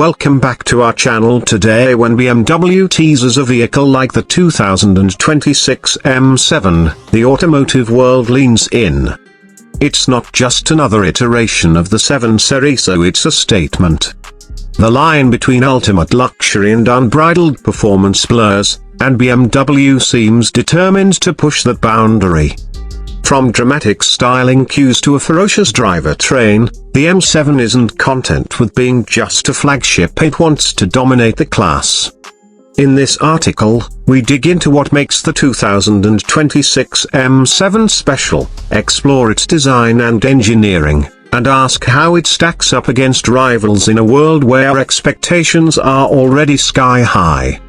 welcome back to our channel today when BMW teases a vehicle like the 2026 M7, the automotive world leans in. It's not just another iteration of the 7 Series, so it's a statement. The line between ultimate luxury and unbridled performance blurs, and BMW seems determined to push that boundary. From dramatic styling cues to a ferocious drivetrain, the M7 isn't content with being just a flagship, it wants to dominate the class. In this article, we dig into what makes the 2026 M7 special, explore its design and engineering, and ask how it stacks up against rivals in a world where expectations are already sky high.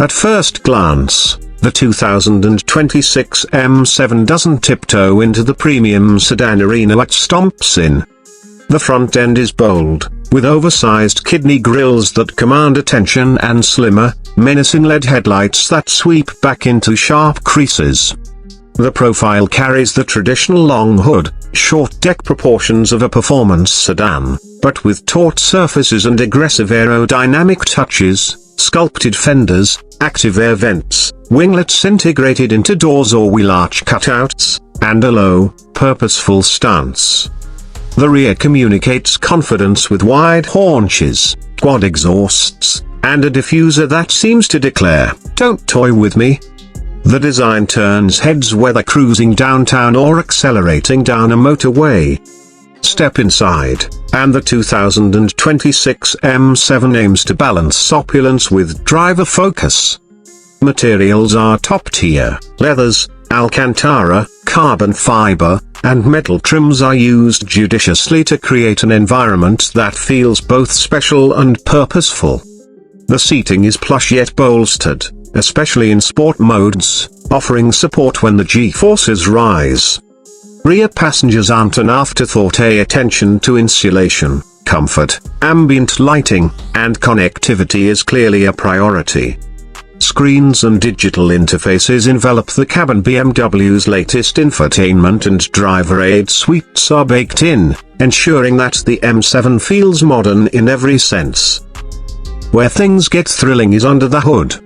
At first glance, the 2026 M7 doesn't tiptoe into the premium sedan arena it stomps in. The front end is bold, with oversized kidney grilles that command attention and slimmer, menacing LED headlights that sweep back into sharp creases. The profile carries the traditional long hood, short deck proportions of a performance sedan, but with taut surfaces and aggressive aerodynamic touches, sculpted fenders, active air vents, winglets integrated into doors or wheel arch cutouts, and a low, purposeful stance. The rear communicates confidence with wide haunches, quad exhausts, and a diffuser that seems to declare, "Don't toy with me." The design turns heads whether cruising downtown or accelerating down a motorway. Step inside, and the 2026 M7 aims to balance opulence with driver focus. Materials are top tier, leathers, Alcantara, carbon fiber, and metal trims are used judiciously to create an environment that feels both special and purposeful. The seating is plush yet bolstered, especially in sport modes, offering support when the G-forces rise. Rear passengers aren't an afterthought, pay attention to insulation, comfort, ambient lighting, and connectivity is clearly a priority. Screens and digital interfaces envelop the cabin. BMW's latest infotainment and driver aid suites are baked in, ensuring that the M7 feels modern in every sense. Where things get thrilling is under the hood.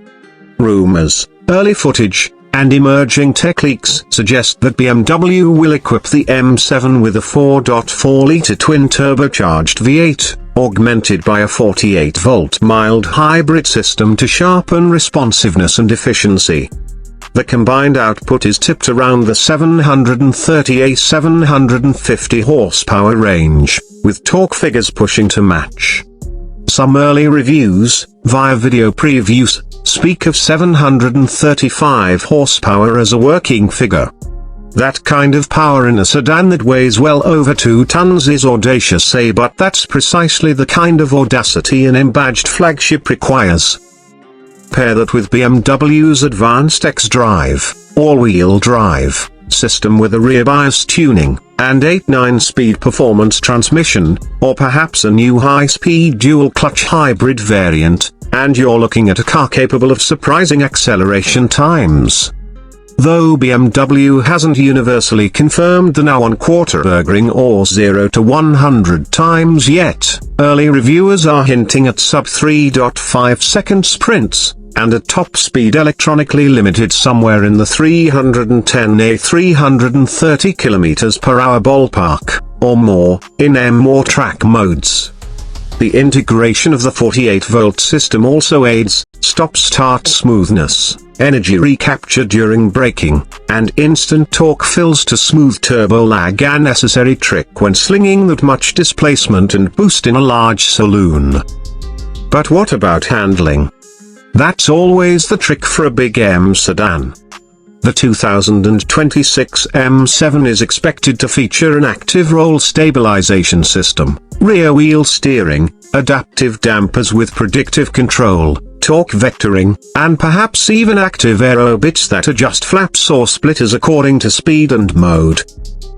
Rumors, early footage, and emerging tech leaks suggest that BMW will equip the M7 with a 4.4-litre twin-turbocharged V8, augmented by a 48-volt mild hybrid system to sharpen responsiveness and efficiency. The combined output is tipped around the 730–750 horsepower range, with torque figures pushing to match. Some early reviews, via video previews, speak of 735 horsepower as a working figure. That kind of power in a sedan that weighs well over 2 tons is audacious, but that's precisely the kind of audacity an M-badged flagship requires. Pair that with BMW's advanced X-Drive, all-wheel drive, system with a rear bias tuning, and 8-9-speed performance transmission, or perhaps a new high-speed dual-clutch hybrid variant, and you're looking at a car capable of surprising acceleration times. Though BMW hasn't universally confirmed the now Nürburgring or 0 to 100 times yet, early reviewers are hinting at sub 3.5-second sprints, and a top speed electronically limited somewhere in the 310–330 km/h ballpark, or more, in M or track modes. The integration of the 48-volt system also aids stop-start smoothness, energy recapture during braking, and instant torque fills to smooth turbo lag, a necessary trick when slinging that much displacement and boost in a large saloon. But what about handling? That's always the trick for a big M sedan. The 2026 M7 is expected to feature an active roll stabilization system, rear wheel steering, adaptive dampers with predictive control, torque vectoring, and perhaps even active aero bits that adjust flaps or splitters according to speed and mode.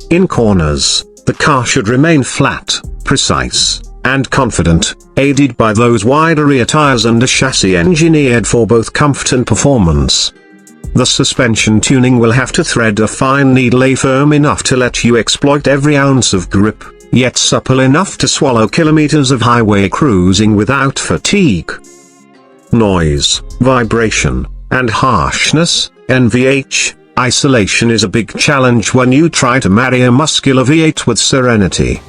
In corners, the car should remain flat, precise, and confident, aided by those wider rear tires and a chassis engineered for both comfort and performance. The suspension tuning will have to thread a fine needle, firm enough to let you exploit every ounce of grip, yet supple enough to swallow kilometers of highway cruising without fatigue. Noise, vibration, and harshness. NVH, isolation is a big challenge when you try to marry a muscular V8 with serenity.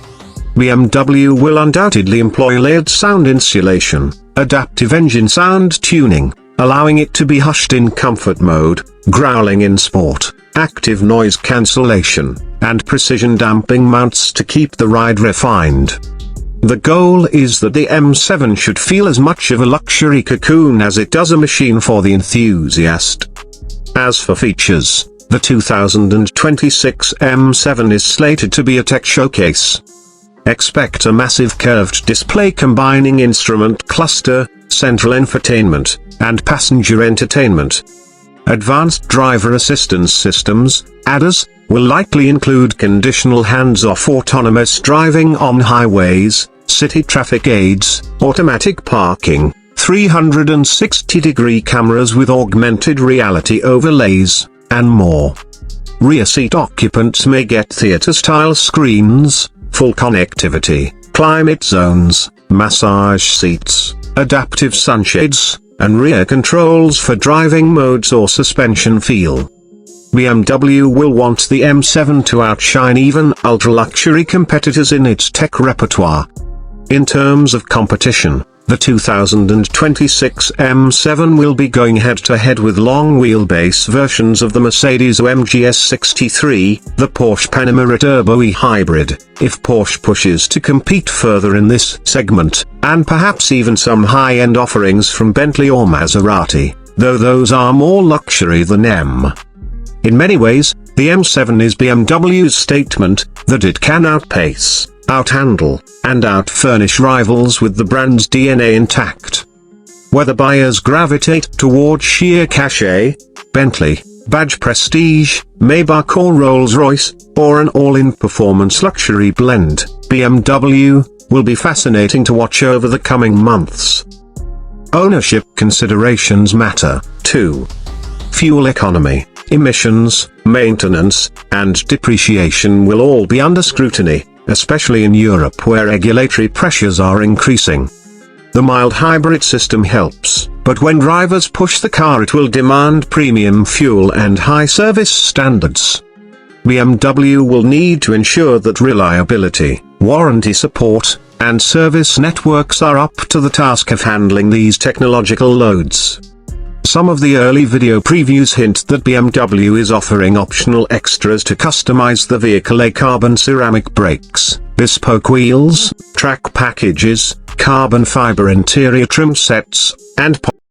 BMW will undoubtedly employ layered sound insulation, adaptive engine sound tuning, allowing it to be hushed in comfort mode, growling in sport, active noise cancellation, and precision damping mounts to keep the ride refined. The goal is that the M7 should feel as much of a luxury cocoon as it does a machine for the enthusiast. As for features, the 2026 M7 is slated to be a tech showcase. Expect a massive curved display combining instrument cluster, central infotainment, and passenger entertainment. Advanced driver assistance systems, ADAS, will likely include conditional hands-off autonomous driving on highways, city traffic aids, automatic parking, 360-degree cameras with augmented reality overlays, and more. Rear seat occupants may get theater-style screens, full connectivity, climate zones, massage seats, adaptive sunshades, and rear controls for driving modes or suspension feel. BMW will want the M7 to outshine even ultra-luxury competitors in its tech repertoire. In terms of competition, the 2026 M7 will be going head-to-head with long-wheelbase versions of the Mercedes-AMG S63, the Porsche Panamera Turbo e-hybrid, if Porsche pushes to compete further in this segment, and perhaps even some high-end offerings from Bentley or Maserati, though those are more luxury than M. In many ways, the M7 is BMW's statement that it can outpace, outhandle, and outfurnish rivals with the brand's DNA intact. Whether buyers gravitate toward sheer cachet, Bentley, badge prestige, Maybach or Rolls-Royce, or an all-in performance luxury blend, BMW will be fascinating to watch over the coming months. Ownership considerations matter, too. Fuel economy, emissions, maintenance, and depreciation will all be under scrutiny, especially in Europe where regulatory pressures are increasing. The mild hybrid system helps, but when drivers push the car it will demand premium fuel and high service standards. BMW will need to ensure that reliability, warranty support, and service networks are up to the task of handling these technological loads. Some of the early video previews hint that BMW is offering optional extras to customize the vehicle: carbon ceramic brakes, bespoke wheels, track packages, carbon fiber interior trim sets, and